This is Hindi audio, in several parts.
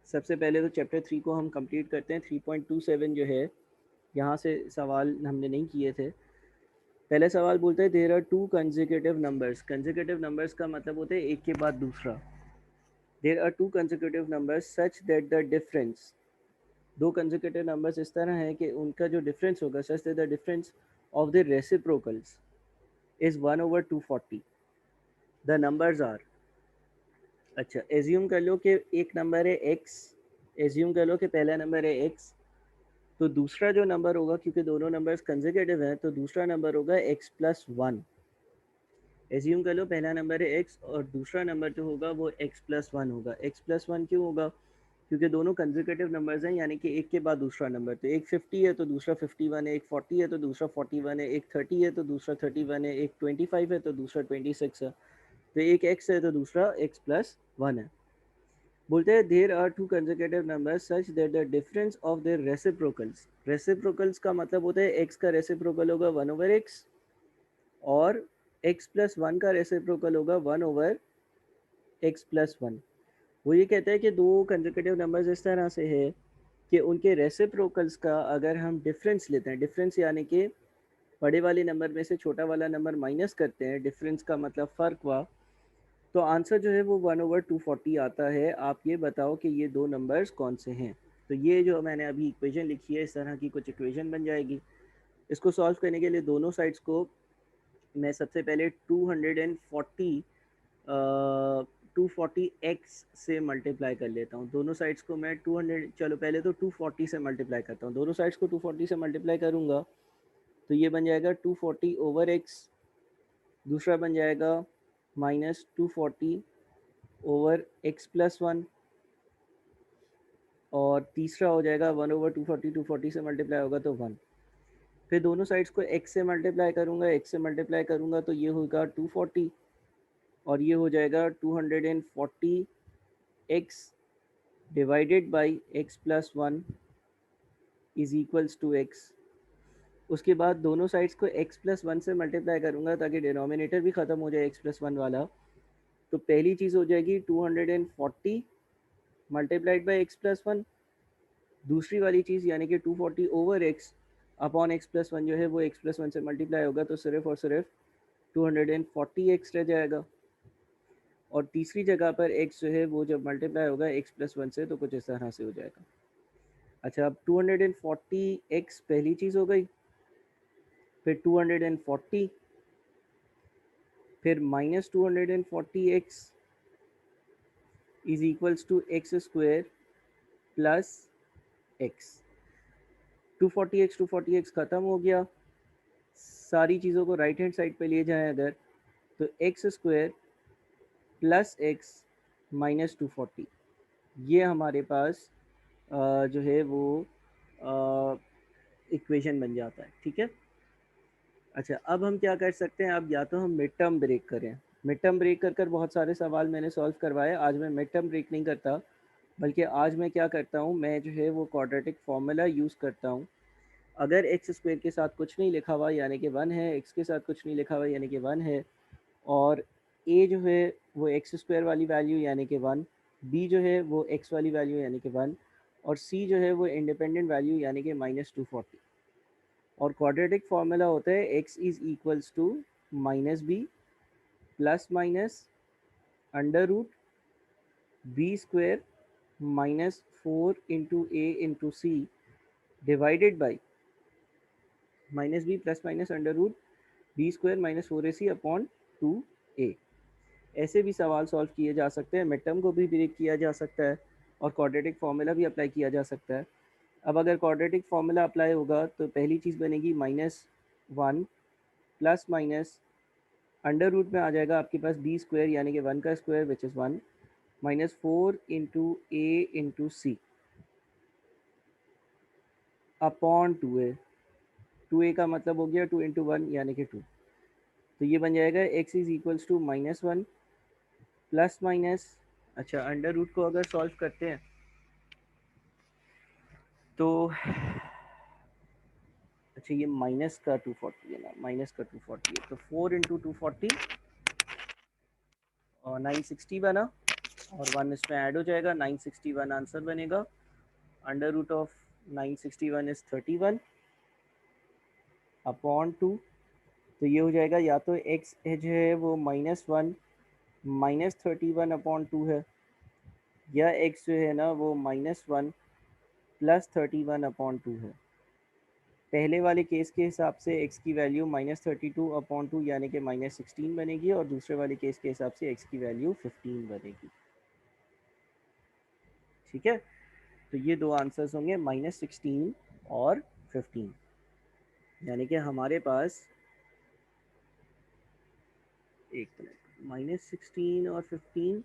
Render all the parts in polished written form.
सबसे पहले तो चैप्टर 3 को हम कंप्लीट करते हैं। 3.27 जो है, यहाँ से सवाल हमने नहीं किए थे। पहले सवाल बोलते हैं there are two consecutive numbers. Consecutive numbers का मतलब होता है एक के बाद दूसरा। There are two consecutive numbers such that the difference, दो कंसेक्यूटिव नंबर्स इस तरह हैं कि उनका जो डिफरेंस होगा, such that the difference of the reciprocals is 1/240। The numbers are, अच्छा एज्यूम कर लो कि एक नंबर है x, एज्यूम कर लो कि पहला नंबर है x, तो दूसरा जो नंबर होगा, क्योंकि दोनों नंबर्स कंसेक्यूटिव हैं, तो दूसरा नंबर होगा x+1। एज्यूम कर लो पहला नंबर है x और दूसरा नंबर जो होगा वो x+1 होगा। x+1 क्यों होगा? क्योंकि दोनों कंसेक्यूटिव नंबर्स हैं, यानी कि एक के बाद दूसरा नंबर। तो एक 50 है तो दूसरा 51 है, एक 40 है तो दूसरा 41 है, एक 30 है तो दूसरा 31 है, एक 25 है तो दूसरा 26 है। तो एक x है तो दूसरा x+1 है। बोलते हैं there are two consecutive numbers such that the difference of their reciprocals, reciprocals का मतलब होता है x का रेसिप्रोकल होगा 1/x और x+1 का रेसिप्रोकल होगा 1/x+1। वो ये कहता है कि दो कंसेक्यूटिव नंबर्स इस तरह से है कि उनके रेसिप्रोकल्स का अगर हम डिफरेंस लेते हैं, डिफरेंस यानी कि बड़े वाले नंबर में से छोटा वाला नंबर माइनस करते हैं, डिफरेंस का मतलब फ़र्क हुआ, तो आंसर जो है वो 1/240 आता है। आप ये बताओ कि ये दो नंबर्स कौन से हैं। तो ये जो मैंने अभी इक्वेशन लिखी है, इस तरह की कुछ इक्वेशन बन जाएगी। इसको सॉल्व करने के लिए दोनों साइड्स को मैं सबसे पहले 240x से मल्टीप्लाई कर लेता हूँ। दोनों साइड्स को मैं 200, चलो पहले तो 240 से मल्टीप्लाई करता हूँ। दोनों साइड्स को 240 से मल्टीप्लाई करूँगा तो ये बन जाएगा 240/x, दूसरा बन जाएगा -240/x+1 और तीसरा हो जाएगा 1/240, 240 से मल्टीप्लाई होगा तो 1। फिर दोनों साइड्स को x से मल्टीप्लाई करूँगा, x से मल्टीप्लाई करूँगा तो ये होगा 240 और ये हो जाएगा 240x divided by x+1 is equals to x। उसके बाद दोनों साइड्स को x+1 से मल्टीप्लाई करूँगा ताकि डिनोमिनेटर भी ख़त्म हो जाए x+1 वाला। तो पहली चीज़ हो जाएगी 240 मल्टीप्लाइड बाई x+1, दूसरी वाली चीज़ यानी कि 240/x अपॉन x+1 जो है वो x+1 से मल्टीप्लाई होगा तो सिर्फ और सिर्फ 240x रह जाएगा। और तीसरी जगह पर x जो है वो जब मल्टीप्लाई होगा x+1 से तो कुछ इस तरह से हो जाएगा। अच्छा, अब 240x पहली चीज़ हो गई, फिर 240, फिर -240x is equals to x² plus x। 240x ख़त्म हो गया। सारी चीज़ों को राइट हैंड साइड पे ले जाएं अगर, तो x² प्लस x -240, ये हमारे पास जो है वो इक्वेशन बन जाता है। ठीक है। अच्छा, अब हम क्या कर सकते हैं, अब या तो हम मिड टर्म ब्रेक करें। मिड टर्म ब्रेक कर कर बहुत सारे सवाल मैंने सॉल्व करवाए। आज मैं मिड टर्म ब्रेक नहीं करता, बल्कि आज मैं क्या करता हूँ, मैं जो है वो क्वाड्रेटिक फार्मूला यूज़ करता हूँ। अगर x² के साथ कुछ नहीं लिखा हुआ यानी कि 1 है, x के साथ कुछ नहीं लिखा हुआ यानी कि 1 है, और a जो है वो x² वाली वैल्यू यानी कि 1, b जो है वो x वाली वैल्यू यानी कि 1, और c जो है वो इंडिपेंडेंट वैल्यू यानी कि -240। और क्वाड्रेटिक फार्मूला होता है x is equals to -b plus minus under root b² -4 into a into c divided by -b plus minus under root b² -4ac upon 2a। ऐसे भी सवाल सॉल्व किए जा सकते हैं, मिड टर्म को भी ब्रेक किया जा सकता है और क्वाड्रेटिक फार्मूला भी अप्लाई किया जा सकता है। अब अगर क्वाड्रेटिक फार्मूला अप्लाई होगा तो पहली चीज़ बनेगी -1 प्लस माइनस अंडर रूट में आ जाएगा आपके पास b² यानी कि 1 का square which is 1 -4 into a into c upon 2a। 2a का मतलब हो गया 2 इंटू 1 यानी कि 2। तो ये बन जाएगा x is equals to -1 plus minus, अच्छा अंडर रूट को अगर सॉल्व करते हैं तो अच्छा ये माइनस का 240 है ना, माइनस का 240 है तो 4 इंटू 240 और 960 बना, और 1 इसमें ऐड हो जाएगा, 961 आंसर बनेगा। Under root of 961 is 31 upon 2। तो ये हो जाएगा, या तो एक्स जो है वो -1 -31/2 है, या एक्स जो है ना वो -1 +31/2 है। पहले वाले केस के हिसाब से x की वैल्यू -32/2 यानी कि -16 बनेगी, और दूसरे वाले केस के हिसाब से x की वैल्यू 15 बनेगी। ठीक है, तो ये दो आंसर्स होंगे -16 और 15, यानी कि हमारे पास एक मिनट, -16 और 15,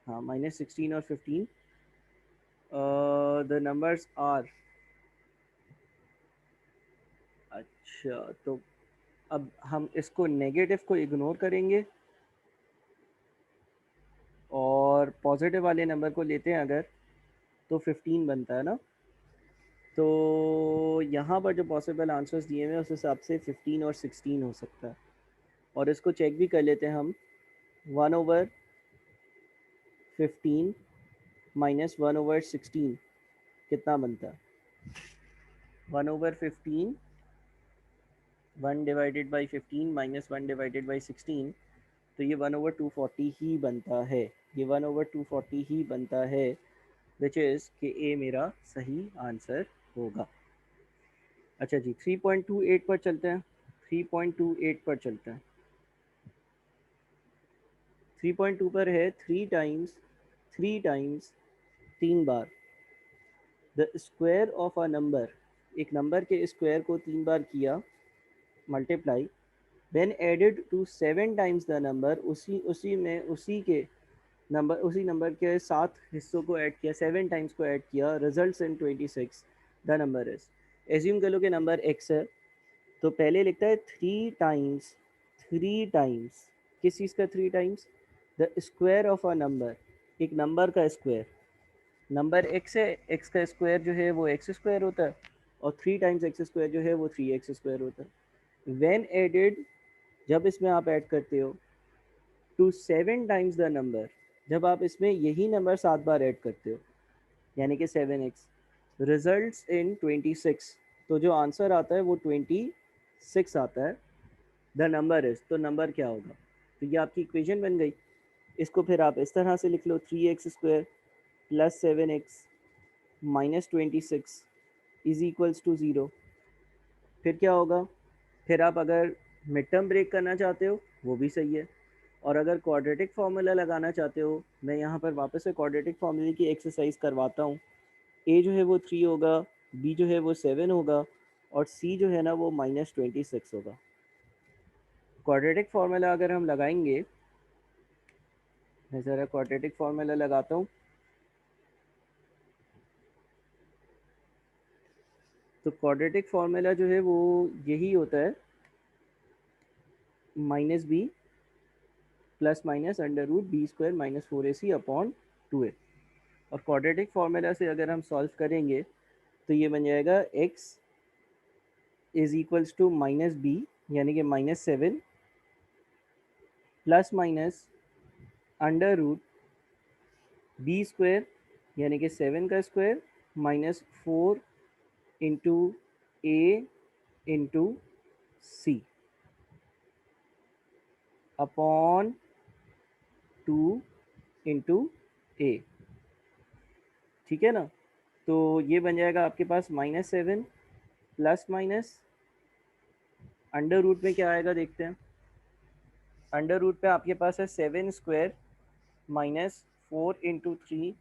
हाँ -16 और 15, द नंबर्स आर, अच्छा तो अब हम इसको नेगेटिव को इग्नोर करेंगे और पॉजिटिव वाले नंबर को लेते हैं अगर, तो 15 बनता है ना। तो यहाँ पर जो पॉसिबल आंसर्स दिए हुए हैं उस हिसाब से 15 और 16 हो सकता है, और इसको चेक भी कर लेते हैं हम। 1/15 -1/16 कितना बनता है? 1/15, 1/15 -1/16, तो ये 1/240 ही बनता है, ये 1/240 ही बनता है, विच इज़ कि ए मेरा सही आंसर होगा। अच्छा जी, 3.28 पर चलते हैं, 3.28 पर चलते हैं। 3.2 पर है 3 टाइम्स 3 बार the square of a number, एक नंबर के स्क्वायर को 3 बार किया multiply, then added to 7 times the number, उसी नंबर के 7 हिस्सों को ऐड किया, 7 टाइम्स को ऐड किया, results in 26, the number is, assume कर लो कि नंबर एक्स है, तो पहले लिखता है 3 टाइम्स, 3 टाइम्स किस चीज़ का 3 times? The square of a number, एक नंबर का स्क्वायर, नंबर एक्स है, एक्स का स्क्वायर जो है वो एक्स स्क्वायर होता है, और 3 टाइम्स एक्स स्क्वायर जो है वो 3x स्क्वायर होता है। व्हेन एडेड, जब इसमें आप ऐड करते हो, टू 7 टाइम्स द नंबर, जब आप इसमें यही नंबर 7 बार ऐड करते हो, यानी कि 7x, रिजल्ट्स इन 26, तो जो आंसर आता है वो 26 आता है। द नंबर इज, तो नंबर क्या होगा? तो ये आपकी इक्वेशन बन गई। इसको फिर आप इस तरह से लिख लो, 3x² + 7x -26 is equals to 0। फिर क्या होगा? फिर आप अगर मिड टर्म ब्रेक करना चाहते हो वो भी सही है, और अगर क्वाड्रेटिक फार्मूला लगाना चाहते हो, मैं यहाँ पर वापस से क्वाड्रेटिक फार्मूले की एक्सरसाइज करवाता हूँ। ए जो है वो 3 होगा, बी जो है वो 7 होगा, और सी जो है ना वो -26 होगा। क्वाड्रेटिक फार्मूला अगर हम लगाएंगे, मैं ज़रा क्वाड्रेटिक फार्मूला लगाता हूँ, तो क्वाड्रेटिक फार्मूला जो है वो यही होता है, -b ±√b² -4ac/2a। और क्वाड्रेटिक फार्मूला से अगर हम सॉल्व करेंगे तो ये बन जाएगा x is equals to -b, यानी कि -7 ±√b², यानी कि 7 का square, -4 into a into c upon 2 into a. ठीक है ना? तो ये बन जाएगा आपके पास -7 प्लस माइनस अंडर रूट में क्या आएगा देखते हैं। अंडर रूट पे आपके पास है 7² -4 × 3,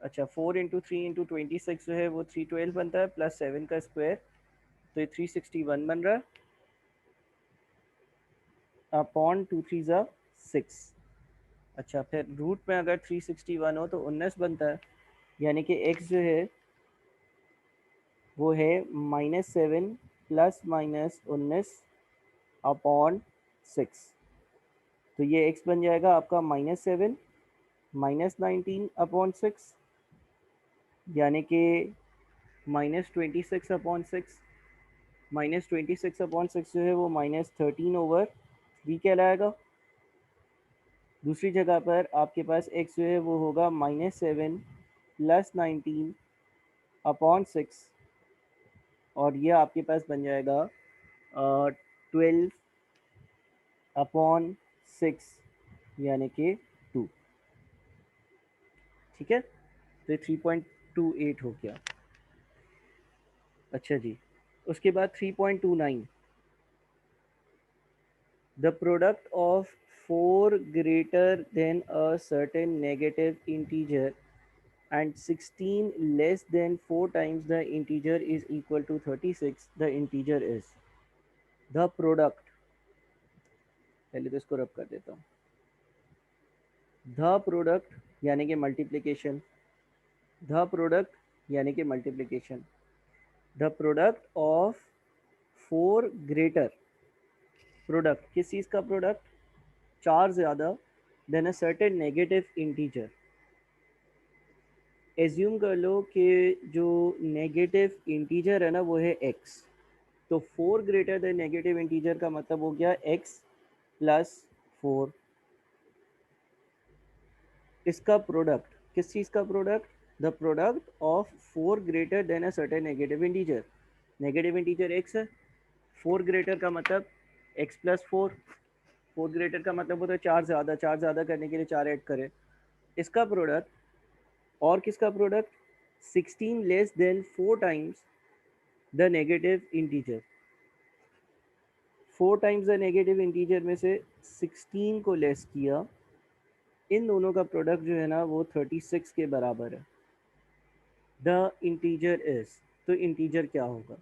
अच्छा 4 × 3 × 26 जो है वो 312 बनता है, प्लस 7 का स्क्वायर, तो ये 361 बन रहा है, अपॉन 2 3 ज़ा 6। अच्छा फिर रूट में अगर 361 हो तो 19 बनता है, यानी कि x जो है वो है -7 प्लस माइनस 19 अपॉन 6। तो ये x बन जाएगा आपका -7 -19/6, यानी कि -26/6, -26/6 जो है वो -13/3 कहलाएगा। दूसरी जगह पर आपके पास x जो है वो होगा -7 + 19 अपॉन 6, और ये आपके पास बन जाएगा 12 अपॉन 6 यानी कि 2। ठीक है, तो 3.28 हो गया। अच्छा जी, उसके बाद 3.29, the product of 4 greater than a certain negative integer and 16 less than 4 times the integer is equal to 36, the integer is the product। पहले तो इसको रब कर देता हूँ। द प्रोडक्ट यानी कि मल्टीप्लिकेशन, द प्रोडक्ट यानी कि multiplication, the product of 4 greater, product किस चीज़ का प्रोडक्ट, 4 ज़्यादा, then a certain negative integer. Assume कर लो कि जो नेगेटिव इंटीजर है ना वो है x, तो 4 ग्रेटर देन नेगेटिव इंटीजर का मतलब हो गया x प्लस 4। इसका प्रोडक्ट किस चीज़ का product, the product of 4 greater than a certain negative integer. Negative integer x है, 4 ग्रेटर का मतलब x प्लस 4, 4 ग्रेटर का मतलब होता है 4 ज़्यादा, 4 ज़्यादा करने के लिए 4 ऐड करें। इसका प्रोडक्ट और किसका product, 16 less than 4 times the negative integer. 4 times the negative integer में से 16 को लेस किया, इन दोनों का प्रोडक्ट जो है ना वो 36 के बराबर है। द इंटीजर इज, तो इंटीजर क्या होगा।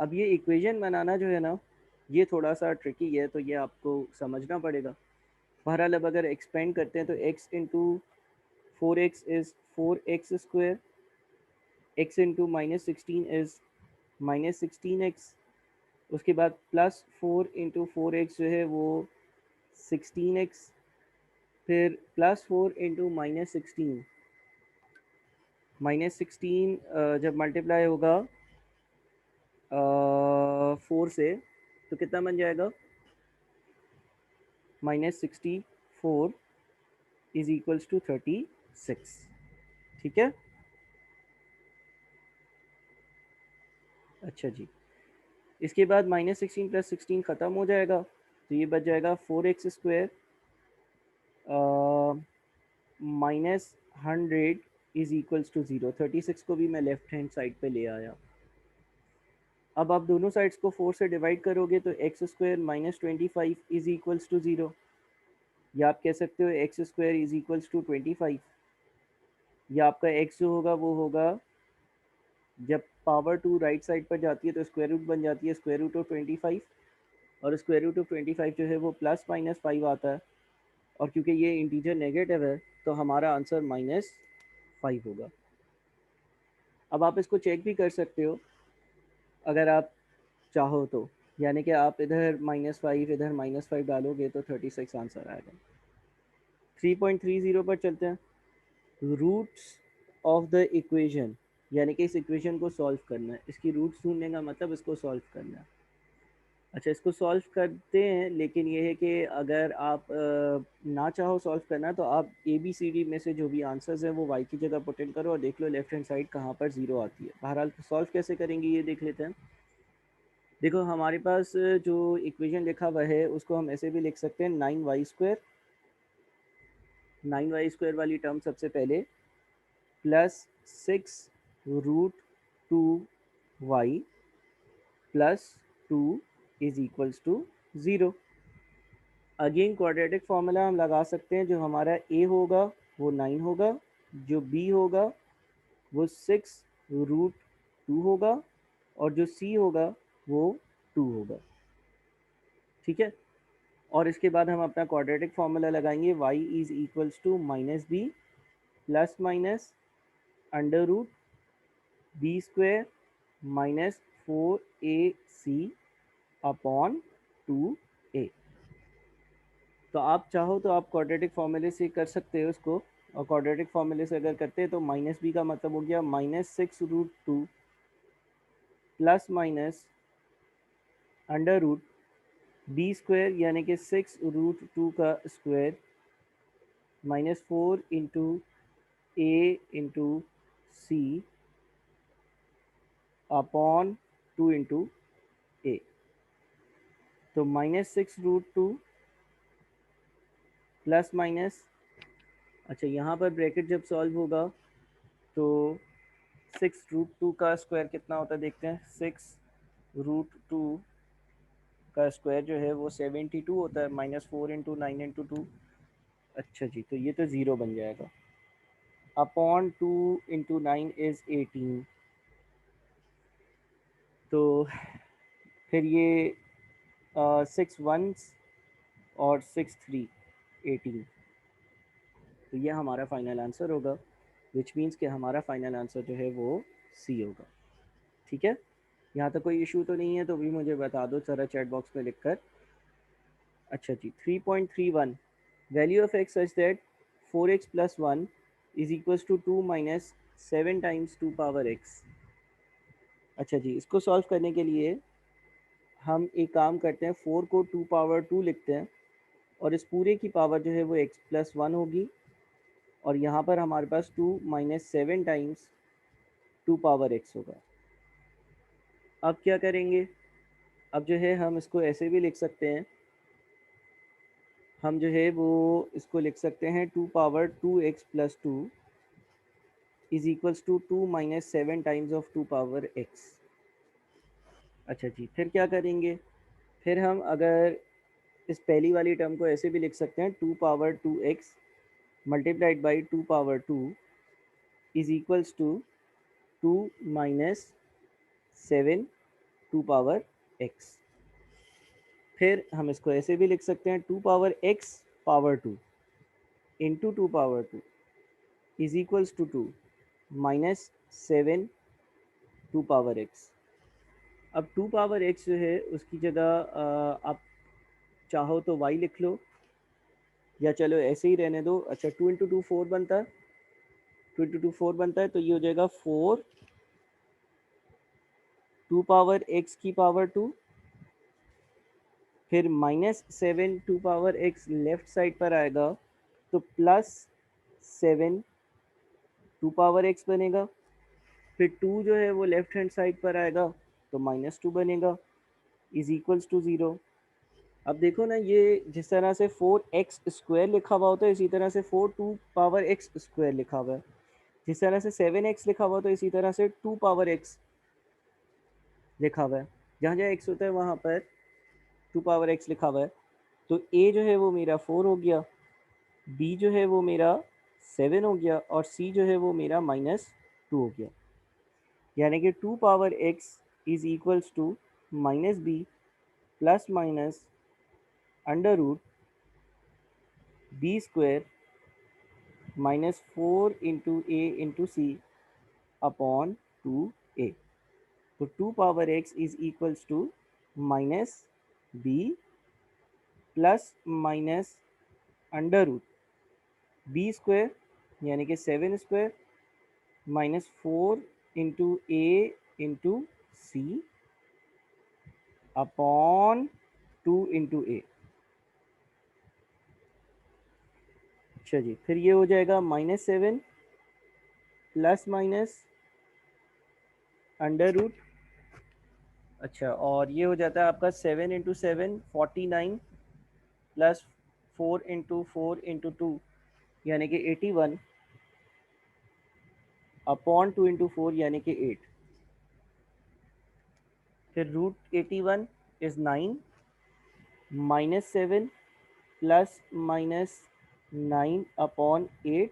अब ये इक्वेशन बनाना जो है ना ये थोड़ा सा ट्रिकी है, तो ये आपको समझना पड़ेगा। बहरहाल अब अगर एक्सपेंड करते हैं तो x into 4x is 4x², x into -16 is -16x, उसके बाद +4 इंटू 4x जो है वो 16x, फिर +4 इंटू -16 जब मल्टीप्लाई होगा 4 से तो कितना बन जाएगा, -64 इज इक्वल्स टू 36। ठीक है, अच्छा जी, इसके बाद -16 + 16 ख़त्म हो जाएगा, तो ये बच जाएगा 4x² -100 इज इक्वल्स टू 0। 36 को भी मैं लेफ्ट हैंड साइड पे ले आया। अब आप दोनों साइड्स को 4 से डिवाइड करोगे तो x² -25 इज इक्वल्स टू 0, या आप कह सकते हो x² इज इक्वल्स टू 25, या आपका x जो होगा वो होगा, जब पावर टू राइट साइड पर जाती है तो स्क्वायर रूट बन जाती है स्क्वायर रूट ऑफ 25, और स्क्वायर रूट ऑफ 25 जो है वो +-5 आता है, और क्योंकि ये इंटीजर नेगेटिव है तो हमारा आंसर -5 होगा। अब आप इसको चेक भी कर सकते हो अगर आप चाहो तो, यानी कि आप इधर -5 इधर -5 डालोगे तो 36 आंसर आएगा। 3.30 पर चलते हैं। रूट्स ऑफ द इक्वेशन, यानी कि इस इक्वेशन को सॉल्व करना है, इसकी रूट्स ढूंढने का मतलब इसको सॉल्व करना है। अच्छा, इसको सॉल्व करते हैं, लेकिन ये है कि अगर आप ना चाहो सॉल्व करना तो आप ABCD में से जो भी आंसर्स हैं वो y की जगह पुट इन करो और देख लो लेफ्ट हैंड साइड कहाँ पर 0 आती है। बहरहाल सॉल्व कैसे करेंगे ये देख लेते हैं। देखो हमारे पास जो इक्वेशन लिखा हुआ है उसको हम ऐसे भी लिख सकते हैं, 9y², 9y² वाली टर्म सबसे पहले, +6√2y +2 is equals to 0। Again quadratic formula हम लगा सकते हैं, जो हमारा a होगा वो 9 होगा, जो b होगा वो 6√2 होगा, और जो c होगा वो 2 होगा। ठीक है, और इसके बाद हम अपना क्वाड्रेटिक फार्मूला लगाएंगे, y is equals to -b plus minus √b² -4ac upon 2a। तो आप चाहो तो आप क्वाड्रेटिक फार्मूले से कर सकते हो इसको, और क्वाड्रेटिक फार्मूले से अगर करते हैं तो -b का मतलब हो गया -6√2 प्लस माइनस √b² यानी कि 6√2 का square -4 into a into c upon 2 into ए। तो -6√2 प्लस माइनस, अच्छा यहाँ पर ब्रैकेट जब सॉल्व होगा तो 6√2 का स्क्वायर कितना होता है देखते हैं। 6√2 का स्क्वायर जो है वो 72 होता है, -4 इंटू 9 इंटू 2। अच्छा जी, तो ये तो ज़ीरो बन जाएगा। Upon 2 into 9 is 18। तो फिर ये 6 वंस और 6 3 18। तो ये हमारा फाइनल आंसर होगा, विच मीन्स कि हमारा फाइनल आंसर जो है वो सी होगा। ठीक है, यहाँ तक कोई इशू तो नहीं है, तो भी मुझे बता दो ज़रा चैट बॉक्स में लिखकर। अच्छा जी, 3.31 value of x such that 4x plus 1 is equals to 2 minus 7 times 2 power x। अच्छा जी, इसको सॉल्व करने के लिए हम एक काम करते हैं, 4 को 2 पावर 2 लिखते हैं और इस पूरे की पावर जो है वो x प्लस 1 होगी, और यहाँ पर हमारे पास 2 माइनस 7 टाइम्स 2 पावर x होगा। अब क्या करेंगे, अब जो है हम इसको ऐसे भी लिख सकते हैं, हम जो है वो इसको लिख सकते हैं 2 power 2x plus 2 is equals to 2 minus 7 times of 2 power x। अच्छा जी, फिर क्या करेंगे, फिर हम अगर इस पहली वाली टर्म को ऐसे भी लिख सकते हैं, 2 power 2x multiplied by 2 power 2 is equals to 2 minus 7 2 power x। फिर हम इसको ऐसे भी लिख सकते हैं, 2 power x power 2 into 2 power 2 is equals to 2 minus 7 2 power x। अब 2 पावर x जो है उसकी जगह आप चाहो तो y लिख लो, या चलो ऐसे ही रहने दो। अच्छा, 2 इंटू 2 4 बनता है, 2 इंटू 2 4 बनता है, तो ये हो जाएगा 4 2 पावर x की पावर 2, फिर -7 2 पावर x लेफ्ट साइड पर आएगा तो +7 2 पावर x बनेगा, फिर 2 जो है वो लेफ्ट हैंड साइड पर आएगा तो -2 बनेगा, इज इक्वल्स टू 0। अब देखो ना, ये जिस तरह से 4x स्क्वायर लिखा हुआ होता है इसी तरह से 4 2 पावर x स्क्वायर लिखा हुआ है, जिस तरह से 7x लिखा हुआ तो इसी तरह से 2 पावर x लिखा हुआ है। जहाँ जहाँ x होता है वहाँ पर 2 पावर x लिखा हुआ है। तो a जो है वो मेरा 4 हो गया, b जो है वो मेरा 7 हो गया, और c जो है वो मेरा -2 हो गया। यानी कि 2 power x is equals to -b plus minus under root b square -4 into a into c upon 2a। तो 2 power x is equals to -b plus minus under root b square यानी कि 7 square -4 into a into c upon 2 into a. अच्छा जी, फिर ये हो जाएगा -7 प्लस माइनस अंडर रूट। अच्छा, और ये हो जाता है आपका 7 इंटू 7 49 प्लस 4 इंटू 4 इंटू 2 यानी कि 81 अपॉन 2 इंटू 4 यानी कि 8। फिर root 81 is 9 -7 plus minus 9 upon 8।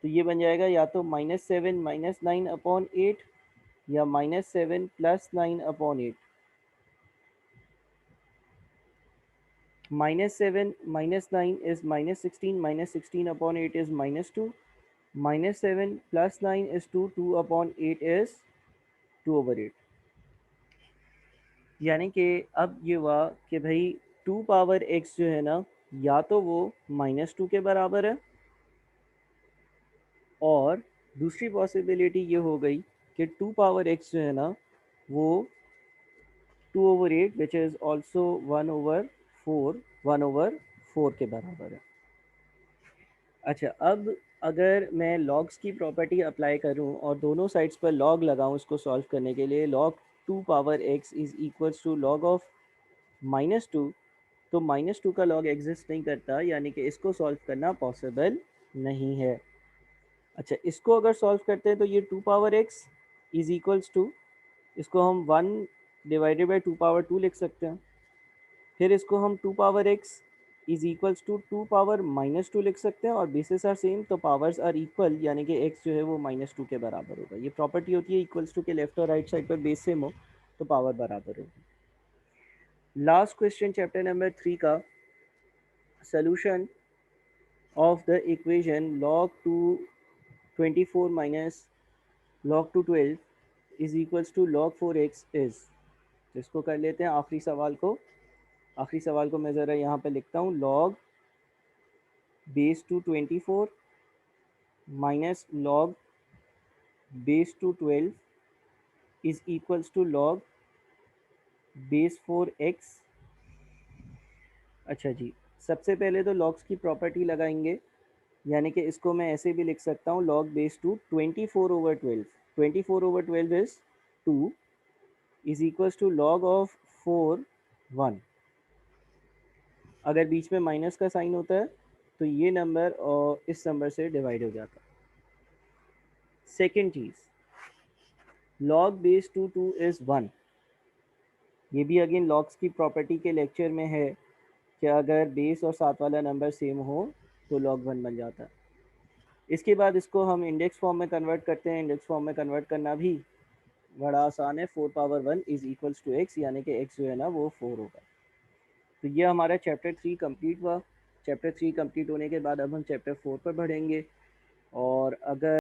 तो ये बन जाएगा या तो -7 -9 अपॉन 8 या -7 plus 9 upon 8। -7 -9 is -16, -16 upon 8 is -2, -7 plus 9 is 2, 2 upon 8 is 2/8। यानी कि अब ये हुआ कि भाई 2 पावर x जो है ना, या तो वो -2 के बराबर है, और दूसरी पॉसिबिलिटी ये हो गई कि 2 पावर x जो है ना वो 2/8 विच इज़ ऑल्सो 1/4 1/4 के बराबर है। अच्छा, अब अगर मैं लॉग्स की प्रॉपर्टी अप्लाई करूं और दोनों साइड्स पर लॉग लगाऊं इसको सॉल्व करने के लिए, log 2 power x is equals to log of -2, तो -2 का लॉग एग्जिस्ट नहीं करता, यानी कि इसको सॉल्व करना पॉसिबल नहीं है। अच्छा, इसको अगर सॉल्व करते हैं तो ये 2 power x is equals to, इसको हम 1 डिवाइडेड बाई 2 पावर 2 लिख सकते हैं। फिर इसको हम 2 power x is equals to 2 power -2 लिख सकते हैं, और बेसिस आर सेम तो पावर्स आर इक्वल, यानी कि x जो है वो -2 के बराबर होगा। ये प्रॉपर्टी होती है इक्वल्स टू के लेफ्ट और राइट साइड पर बेस सेम हो तो पावर बराबर होगी। लास्ट क्वेश्चन चैप्टर नंबर 3 का solution of the equation log 2 24 minus log 2 12 is equals to log 4x is. इसको कर लेते हैं आखिरी सवाल को। आखिरी सवाल को मैं ज़रा यहाँ पे लिखता हूँ, log base two 24 minus log base two 12 is equals to log base 4x। अच्छा जी, सबसे पहले तो लॉग्स की प्रॉपर्टी लगाएंगे, यानी कि इसको मैं ऐसे भी लिख सकता हूँ, log base two 24/12, 24/12 is 2 is equals to log of 4 1। अगर बीच में माइनस का साइन होता है तो ये नंबर और इस नंबर से डिवाइड हो जाता है। सेकेंड चीज़, log बेस टू 2 इज़ 1। ये भी अगेन लॉग्स की प्रॉपर्टी के लेक्चर में है कि अगर बेस और साथ वाला नंबर सेम हो तो log 1 बन जाता है। इसके बाद इसको हम इंडेक्स फॉर्म में कन्वर्ट करते हैं। इंडेक्स फॉर्म में कन्वर्ट करना भी बड़ा आसान है, 4 power 1 is equals to x, यानी कि x जो है ना वो 4 होगा। तो ये हमारा चैप्टर 3 कंप्लीट हुआ। चैप्टर 3 कंप्लीट होने के बाद अब हम चैप्टर 4 पर बढ़ेंगे। और अगर